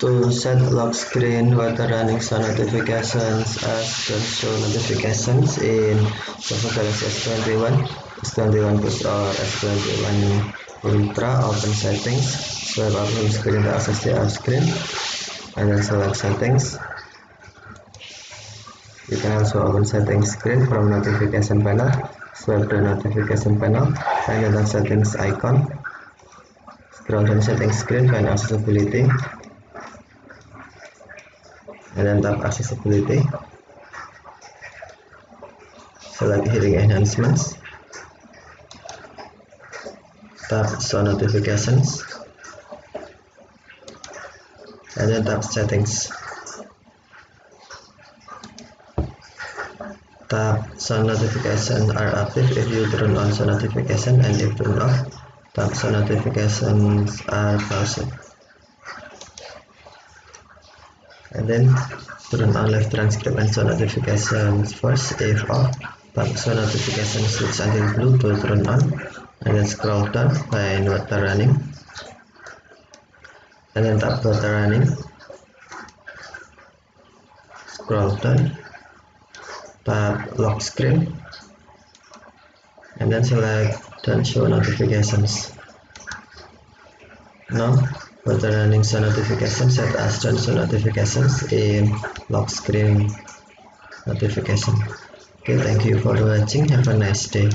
To set lock screen water running show notifications as don't show notifications in Samsung Galaxy S21, S21 Plus or S21 Ultra. Open settings, swipe up home screen to access the app screen, and then select settings. You can also open settings screen from notification panel, swipe the notification panel, find the settings icon, scroll down settings screen, find accessibility, and then tap accessibility. Select hearing enhancements, tap show notifications, and then tap settings. Tap show notifications are active if you turn on show notification, and if turned off, tap show notifications are paused. And then turn on live transcript and show notifications first. If off, tap show notifications switch until blue to turn on, and then scroll down, find water running, and then tap water running, scroll down, tap lock screen, and then select don't show notifications. Now water running show notifications set as don't show notifications in lock screen notification. Okay, thank you for watching. Have a nice day.